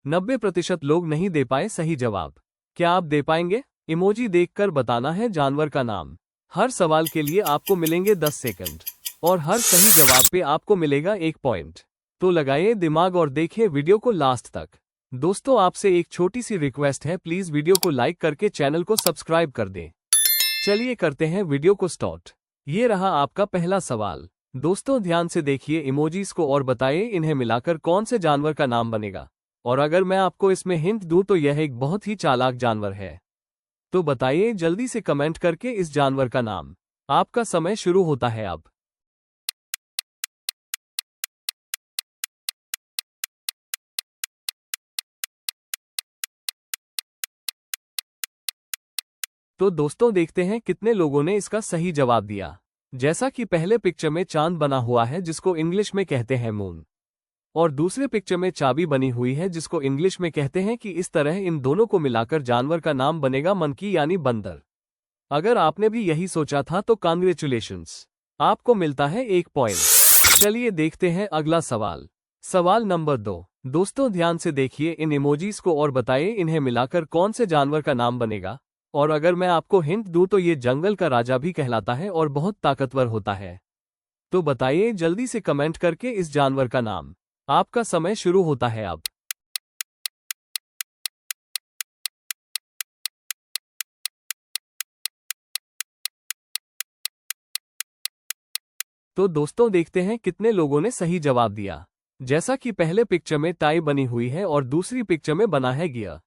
90% लोग नहीं दे पाए सही जवाब। क्या आप दे पाएंगे? इमोजी देखकर बताना है जानवर का नाम। हर सवाल के लिए आपको मिलेंगे 10 सेकंड और हर सही जवाब पे आपको मिलेगा 1 पॉइंट। तो लगाइए दिमाग और देखिए वीडियो को लास्ट तक। दोस्तों, आपसे एक छोटी सी रिक्वेस्ट है, प्लीज वीडियो को लाइक करके चैनल को सब्सक्राइब कर दें। चलिए करते हैं वीडियो को स्टार्ट। ये रहा आपका पहला सवाल। दोस्तों, ध्यान से देखिए इमोजीज को और बताइए इन्हें मिलाकर कौन से जानवर का नाम बनेगा। और अगर मैं आपको इसमें हिंट दूं तो यह एक बहुत ही चालाक जानवर है। तो बताइए जल्दी से कमेंट करके इस जानवर का नाम। आपका समय शुरू होता है अब। तो दोस्तों, देखते हैं कितने लोगों ने इसका सही जवाब दिया। जैसा कि पहले पिक्चर में चांद बना हुआ है जिसको इंग्लिश में कहते हैं मून, और दूसरे पिक्चर में चाबी बनी हुई है जिसको इंग्लिश में कहते हैं कि इस तरह इन दोनों को मिलाकर जानवर का नाम बनेगा मंकी यानी बंदर। अगर आपने भी यही सोचा था तो कांग्रेचुलेशंस, आपको मिलता है 1 पॉइंट। चलिए देखते हैं अगला सवाल। सवाल नंबर 2। दोस्तों, ध्यान से देखिए इन इमोजीज को और बताइए इन्हें मिलाकर कौन से जानवर का नाम बनेगा। और अगर मैं आपको हिंट दूं तो ये जंगल का राजा भी कहलाता है और बहुत ताकतवर होता है। तो बताइए जल्दी से कमेंट करके इस जानवर का नाम। आपका समय शुरू होता है अब। तो दोस्तों, देखते हैं कितने लोगों ने सही जवाब दिया। जैसा कि पहले पिक्चर में टाई बनी हुई है और दूसरी पिक्चर में बना है गियर।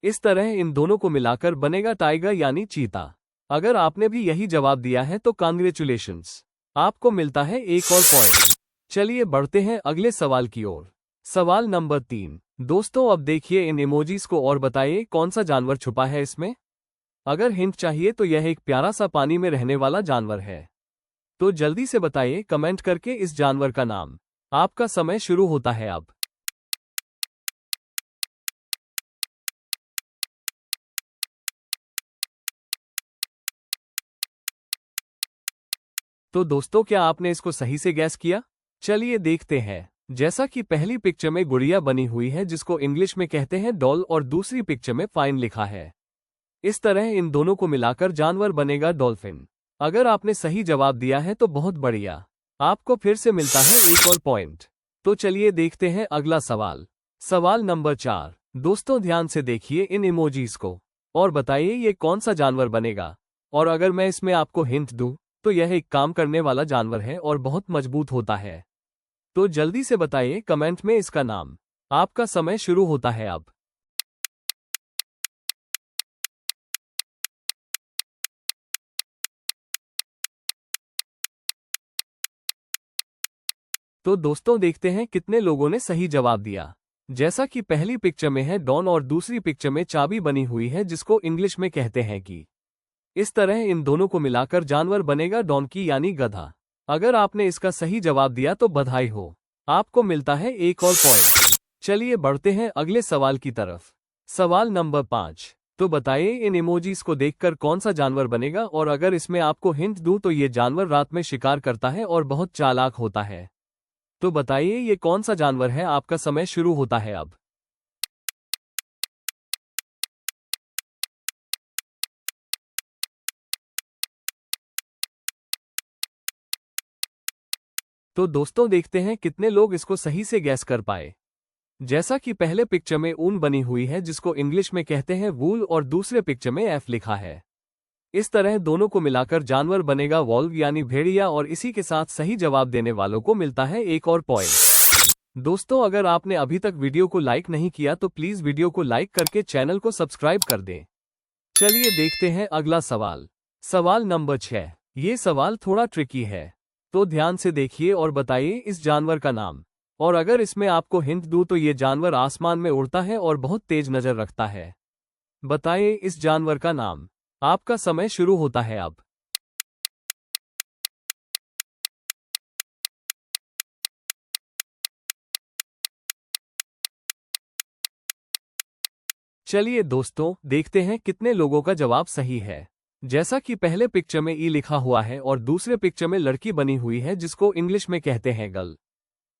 इस तरह इन दोनों को मिलाकर बनेगा टाइगर यानी चीता। अगर आपने भी यही जवाब दिया है तो कांग्रेचुलेशंस, आपको मिलता है 1 और पॉइंट। चलिए बढ़ते हैं अगले सवाल की ओर। सवाल नंबर 3। दोस्तों, अब देखिए इन इमोजीज को और बताइए कौन सा जानवर छुपा है इसमें। अगर हिंट चाहिए तो यह एक प्यारा सा पानी में रहने वाला जानवर है। तो जल्दी से बताइए कमेंट करके इस जानवर का नाम। आपका समय शुरू होता है अब। तो दोस्तों, क्या आपने इसको सही से गैस किया? चलिए देखते हैं। जैसा कि पहली पिक्चर में गुड़िया बनी हुई है जिसको इंग्लिश में कहते हैं डॉल और दूसरी पिक्चर में फाइन लिखा है। इस तरह इन दोनों को मिलाकर जानवर बनेगा डॉल्फिन। अगर आपने सही जवाब दिया है तो बहुत बढ़िया, आपको फिर से मिलता है 1 और पॉइंट। तो चलिए देखते हैं अगला सवाल। सवाल नंबर 4। दोस्तों, ध्यान से देखिए इन इमोजीज को और बताइए ये कौन सा जानवर बनेगा। और अगर मैं इसमें आपको हिंट दूं तो यह एक काम करने वाला जानवर है और बहुत मजबूत होता है। तो जल्दी से बताइए कमेंट में इसका नाम। आपका समय शुरू होता है अब। तो दोस्तों, देखते हैं कितने लोगों ने सही जवाब दिया। जैसा कि पहली पिक्चर में है डॉन और दूसरी पिक्चर में चाबी बनी हुई है जिसको इंग्लिश में कहते हैं कि। इस तरह इन दोनों को मिलाकर जानवर बनेगा डोंकी यानी गधा। अगर आपने इसका सही जवाब दिया तो बधाई हो, आपको मिलता है 1 और पॉइंट। चलिए बढ़ते हैं अगले सवाल की तरफ। सवाल नंबर 5। तो बताइए इन इमोजीज को देखकर कौन सा जानवर बनेगा। और अगर इसमें आपको हिंट दूं तो ये जानवर रात में शिकार करता है और बहुत चालाक होता है। तो बताइए ये कौन सा जानवर है। आपका समय शुरू होता है अब। तो दोस्तों, देखते हैं कितने लोग इसको सही से गैस कर पाए। जैसा कि पहले पिक्चर में ऊन बनी हुई है जिसको इंग्लिश में कहते हैं वूल और दूसरे पिक्चर में एफ लिखा है। इस तरह दोनों को मिलाकर जानवर बनेगा वॉल्व यानी भेड़िया। और इसी के साथ सही जवाब देने वालों को मिलता है 1 और पॉइंट। दोस्तों, अगर आपने अभी तक वीडियो को लाइक नहीं किया तो प्लीज वीडियो को लाइक करके चैनल को सब्सक्राइब कर दें। चलिए देखते हैं अगला सवाल। सवाल नंबर 6। ये सवाल थोड़ा ट्रिकी है, तो ध्यान से देखिए और बताइए इस जानवर का नाम। और अगर इसमें आपको हिंट दूं तो ये जानवर आसमान में उड़ता है और बहुत तेज नजर रखता है। बताइए इस जानवर का नाम। आपका समय शुरू होता है अब। चलिए दोस्तों, देखते हैं कितने लोगों का जवाब सही है। जैसा कि पहले पिक्चर में ई लिखा हुआ है और दूसरे पिक्चर में लड़की बनी हुई है जिसको इंग्लिश में कहते हैं गर्ल।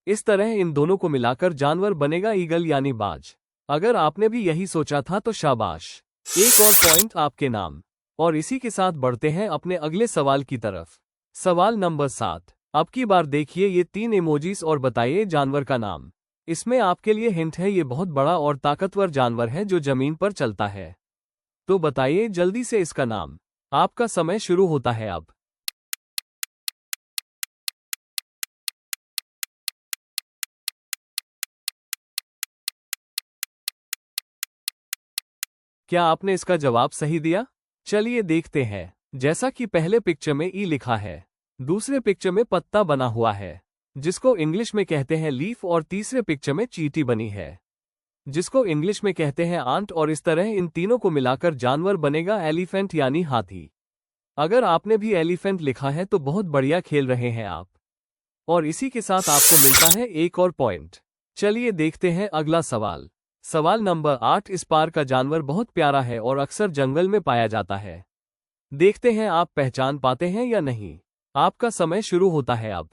इस तरह इन दोनों को मिलाकर जानवर बनेगा ईगल यानी बाज। अगर आपने भी यही सोचा था तो शाबाश, एक और पॉइंट आपके नाम। और इसी के साथ बढ़ते हैं अपने अगले सवाल की तरफ। सवाल नंबर 7। अब की बार देखिए ये 3 इमोजीज और बताइए जानवर का नाम। इसमें आपके लिए हिंट है, ये बहुत बड़ा और ताकतवर जानवर है जो जमीन पर चलता है। तो बताइए जल्दी से इसका नाम। आपका समय शुरू होता है अब। क्या आपने इसका जवाब सही दिया? चलिए देखते हैं। जैसा कि पहले पिक्चर में ई लिखा है, दूसरे पिक्चर में पत्ता बना हुआ है जिसको इंग्लिश में कहते हैं लीफ, और तीसरे पिक्चर में चींटी बनी है जिसको इंग्लिश में कहते हैं आंट, और इस तरह इन तीनों को मिलाकर जानवर बनेगा एलिफेंट यानी हाथी। अगर आपने भी एलिफेंट लिखा है तो बहुत बढ़िया खेल रहे हैं आप, और इसी के साथ आपको मिलता है एक और पॉइंट। चलिए देखते हैं अगला सवाल। सवाल नंबर 8। इस पार का जानवर बहुत प्यारा है और अक्सर जंगल में पाया जाता है। देखते हैं आप पहचान पाते हैं या नहीं। आपका समय शुरू होता है अब।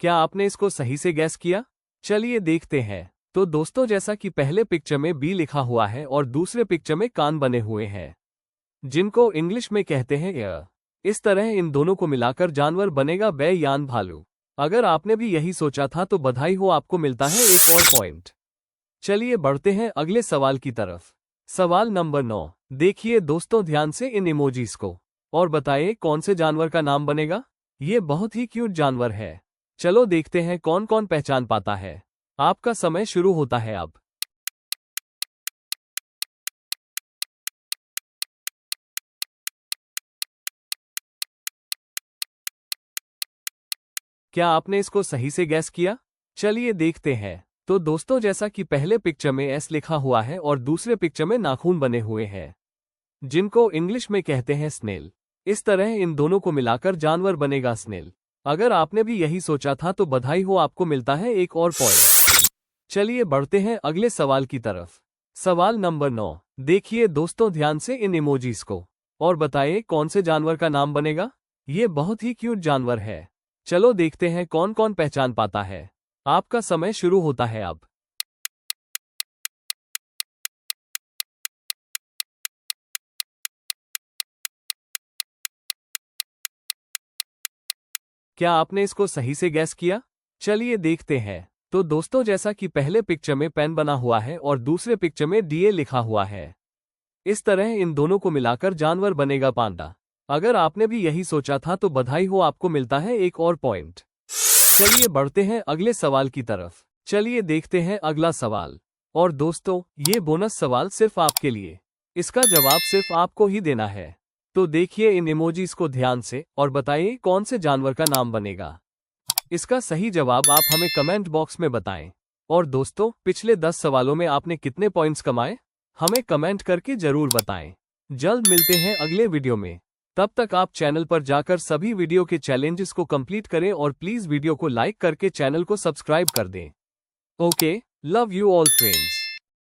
क्या आपने इसको सही से गैस किया? चलिए देखते हैं। तो दोस्तों, जैसा कि पहले पिक्चर में बी लिखा हुआ है और दूसरे पिक्चर में कान बने हुए हैं जिनको इंग्लिश में कहते हैं एयर। इस तरह इन दोनों को मिलाकर जानवर बनेगा बै यान भालू। अगर आपने भी यही सोचा था तो बधाई हो, आपको मिलता है एक और पॉइंट। चलिए बढ़ते हैं अगले सवाल की तरफ। सवाल नंबर 9। देखिए दोस्तों ध्यान से इन इमोजीज को और बताइए कौन से जानवर का नाम बनेगा। ये बहुत ही क्यूट जानवर है। चलो देखते हैं कौन कौन पहचान पाता है। आपका समय शुरू होता है अब। क्या आपने इसको सही से गैस किया? चलिए देखते हैं। तो दोस्तों, जैसा कि पहले पिक्चर में एस लिखा हुआ है और दूसरे पिक्चर में नाखून बने हुए हैं जिनको इंग्लिश में कहते हैं स्नेल। इस तरह इन दोनों को मिलाकर जानवर बनेगा स्नेल। अगर आपने भी यही सोचा था तो बधाई हो, आपको मिलता है एक और पॉइंट। चलिए बढ़ते हैं अगले सवाल की तरफ। सवाल नंबर 9। देखिए दोस्तों ध्यान से इन इमोजीज को और बताइए कौन से जानवर का नाम बनेगा। ये बहुत ही क्यूट जानवर है। चलो देखते हैं कौन कौन पहचान पाता है। आपका समय शुरू होता है अब। क्या आपने इसको सही से गैस किया? चलिए देखते हैं। तो दोस्तों, जैसा कि पहले पिक्चर में पेन बना हुआ है और दूसरे पिक्चर में डीए लिखा हुआ है, इस तरह इन दोनों को मिलाकर जानवर बनेगा पांडा। अगर आपने भी यही सोचा था तो बधाई हो, आपको मिलता है एक और पॉइंट। चलिए बढ़ते हैं अगले सवाल की तरफ। चलिए देखते हैं अगला सवाल। और दोस्तों, ये बोनस सवाल सिर्फ आपके लिए। इसका जवाब सिर्फ आपको ही देना है। तो देखिए इन इमोजीज को ध्यान से और बताइए कौन से जानवर का नाम बनेगा। इसका सही जवाब आप हमें कमेंट बॉक्स में बताएं। और दोस्तों, पिछले 10 सवालों में आपने कितने पॉइंट्स कमाए, हमें कमेंट करके जरूर बताएं। जल्द मिलते हैं अगले वीडियो में। तब तक आप चैनल पर जाकर सभी वीडियो के चैलेंजेस को कंप्लीट करें और प्लीज वीडियो को लाइक करके चैनल को सब्सक्राइब कर दें। Okay, love you all friends.